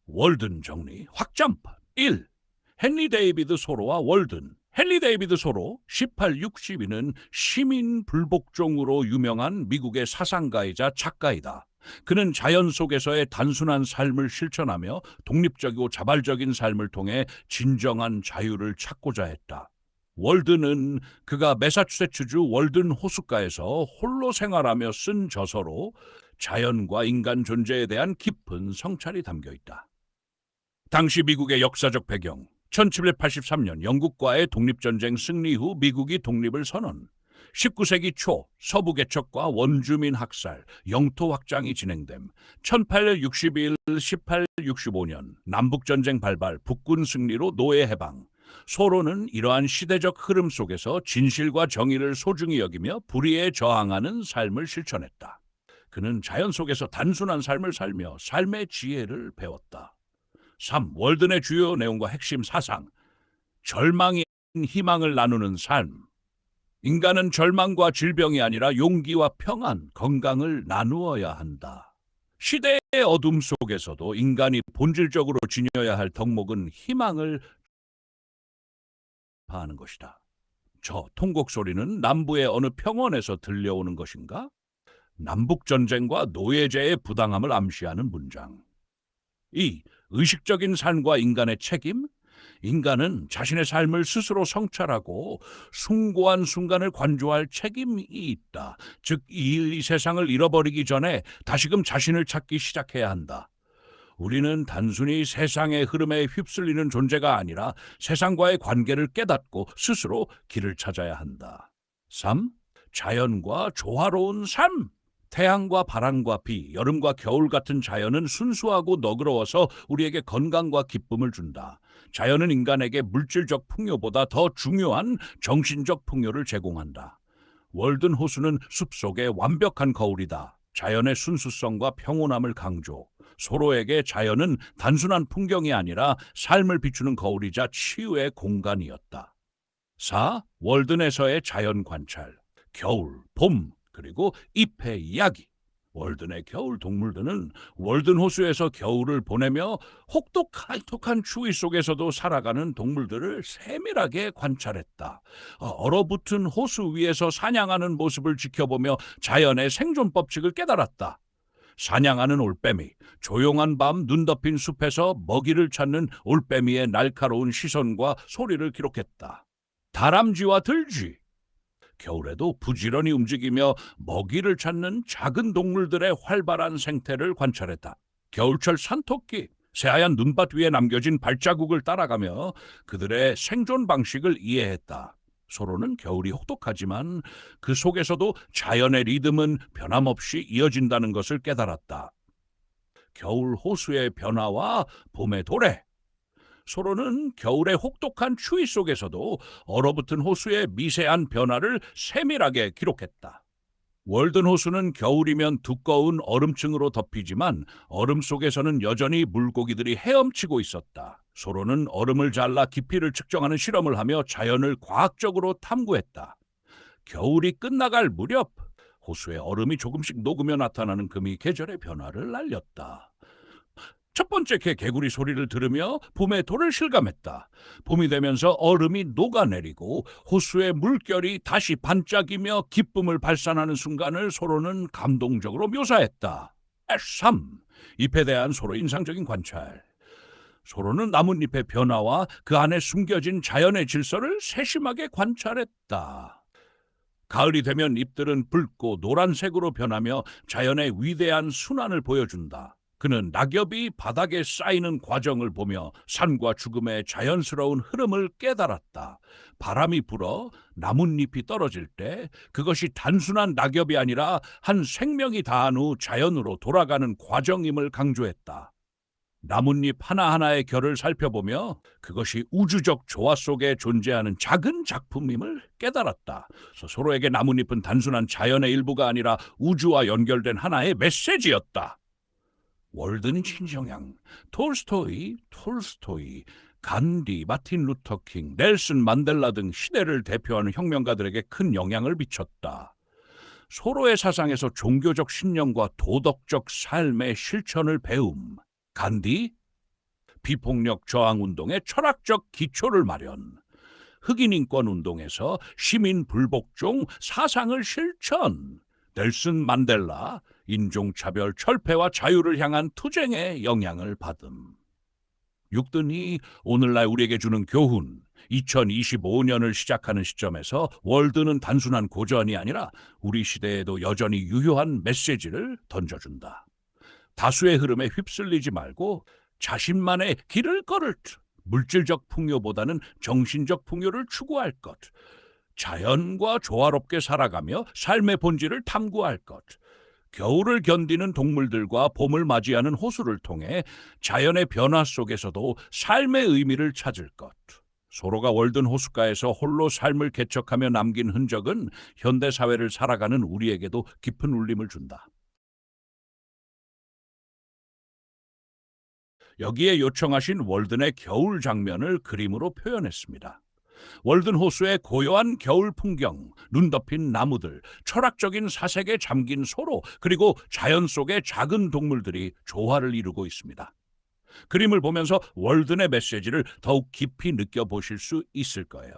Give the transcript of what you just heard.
월든 정리 확장판 1. 헨리 데이비드 소로와 월든. 헨리 데이비드 소로 1862는 시민 불복종으로 유명한 미국의 사상가이자 작가이다. 그는 자연 속에서의 단순한 삶을 실천하며 독립적이고 자발적인 삶을 통해 진정한 자유를 찾고자 했다. 월든은 그가 매사추세츠주 월든 호숫가에서 홀로 생활하며 쓴 저서로 자연과 인간 존재에 대한 깊은 성찰이 담겨 있다. 당시 미국의 역사적 배경, 1783년 영국과의 독립전쟁 승리 후 미국이 독립을 선언. 19세기 초 서부 개척과 원주민 학살, 영토 확장이 진행됨. 1861, 1865년 남북전쟁 발발, 북군 승리로 노예 해방. 소로는 이러한 시대적 흐름 속에서 진실과 정의를 소중히 여기며 불의에 저항하는 삶을 실천했다. 그는 자연 속에서 단순한 삶을 살며 삶의 지혜를 배웠다. 3. 월든의 주요 내용과 핵심 사상. 절망이 아닌 희망을 나누는 삶. 인간은 절망과 질병이 아니라 용기와 평안, 건강을 나누어야 한다. 시대의 어둠 속에서도 인간이 본질적으로 지녀야 할 덕목은 희망을 하는 것이다. 저 통곡 소리는 남부의 어느 평원에서 들려오는 것인가? 남북전쟁과 노예제의 부당함을 암시하는 문장. 2. 의식적인 삶과 인간의 책임. 인간은 자신의 삶을 스스로 성찰하고 숭고한 순간을 관조할 책임이 있다. 즉, 이 세상을 잃어버리기 전에 다시금 자신을 찾기 시작해야 한다. 우리는 단순히 세상의 흐름에 휩쓸리는 존재가 아니라 세상과의 관계를 깨닫고 스스로 길을 찾아야 한다. 3. 자연과 조화로운 삶. 태양과 바람과 비, 여름과 겨울 같은 자연은 순수하고 너그러워서 우리에게 건강과 기쁨을 준다. 자연은 인간에게 물질적 풍요보다 더 중요한 정신적 풍요를 제공한다. 월든 호수는 숲속의 완벽한 거울이다. 자연의 순수성과 평온함을 강조. 소로에게 자연은 단순한 풍경이 아니라 삶을 비추는 거울이자 치유의 공간이었다. 4. 월든에서의 자연 관찰. 겨울, 봄, 그리고 잎의 이야기. 월든의 겨울 동물들은 월든 호수에서 겨울을 보내며 혹독한 추위 속에서도 살아가는 동물들을 세밀하게 관찰했다. 얼어붙은 호수 위에서 사냥하는 모습을 지켜보며 자연의 생존 법칙을 깨달았다. 사냥하는 올빼미, 조용한 밤 눈 덮인 숲에서 먹이를 찾는 올빼미의 날카로운 시선과 소리를 기록했다. 다람쥐와 들쥐, 겨울에도 부지런히 움직이며 먹이를 찾는 작은 동물들의 활발한 생태를 관찰했다. 겨울철 산토끼, 새하얀 눈밭 위에 남겨진 발자국을 따라가며 그들의 생존 방식을 이해했다. 소로는 겨울이 혹독하지만 그 속에서도 자연의 리듬은 변함없이 이어진다는 것을 깨달았다. 겨울 호수의 변화와 봄의 도래. 소로는 겨울의 혹독한 추위 속에서도 얼어붙은 호수의 미세한 변화를 세밀하게 기록했다. 월든 호수는 겨울이면 두꺼운 얼음층으로 덮이지만 얼음 속에서는 여전히 물고기들이 헤엄치고 있었다. 소로는 얼음을 잘라 깊이를 측정하는 실험을 하며 자연을 과학적으로 탐구했다. 겨울이 끝나갈 무렵 호수의 얼음이 조금씩 녹으며 나타나는 금이 계절의 변화를 알렸다. 첫 번째 개구리 소리를 들으며 봄의 돌을 실감했다. 봄이 되면서 얼음이 녹아내리고 호수의 물결이 다시 반짝이며 기쁨을 발산하는 순간을 소로는 감동적으로 묘사했다. 3. 잎에 대한 소로 인상적인 관찰. 소로는 나뭇잎의 변화와 그 안에 숨겨진 자연의 질서를 세심하게 관찰했다. 가을이 되면 잎들은 붉고 노란색으로 변하며 자연의 위대한 순환을 보여준다. 그는 낙엽이 바닥에 쌓이는 과정을 보며 삶과 죽음의 자연스러운 흐름을 깨달았다. 바람이 불어 나뭇잎이 떨어질 때 그것이 단순한 낙엽이 아니라 한 생명이 다한 후 자연으로 돌아가는 과정임을 강조했다. 나뭇잎 하나하나의 결을 살펴보며 그것이 우주적 조화 속에 존재하는 작은 작품임을 깨달았다. 서로에게 나뭇잎은 단순한 자연의 일부가 아니라 우주와 연결된 하나의 메시지였다. 월든 신정양, 톨스토이, 간디, 마틴 루터킹, 넬슨 만델라 등 시대를 대표하는 혁명가들에게 큰 영향을 미쳤다. 소로의 사상에서 종교적 신념과 도덕적 삶의 실천을 배움. 간디, 비폭력 저항 운동의 철학적 기초를 마련, 흑인 인권 운동에서 시민 불복종 사상을 실천, 넬슨 만델라 인종차별 철폐와 자유를 향한 투쟁의 영향을 받음. 육든이 오늘날 우리에게 주는 교훈, 2025년을 시작하는 시점에서 월드는 단순한 고전이 아니라 우리 시대에도 여전히 유효한 메시지를 던져준다. 다수의 흐름에 휩쓸리지 말고 자신만의 길을 걸을 물질적 풍요보다는 정신적 풍요를 추구할 것, 자연과 조화롭게 살아가며 삶의 본질을 탐구할 것, 겨울을 견디는 동물들과 봄을 맞이하는 호수를 통해 자연의 변화 속에서도 삶의 의미를 찾을 것. 소로가 월든 호숫가에서 홀로 삶을 개척하며 남긴 흔적은 현대 사회를 살아가는 우리에게도 깊은 울림을 준다. 여기에 요청하신 월든의 겨울 장면을 그림으로 표현했습니다. 월든 호수의 고요한 겨울 풍경, 눈 덮인 나무들, 철학적인 사색에 잠긴 소로, 그리고 자연 속의 작은 동물들이 조화를 이루고 있습니다. 그림을 보면서 월든의 메시지를 더욱 깊이 느껴보실 수 있을 거예요.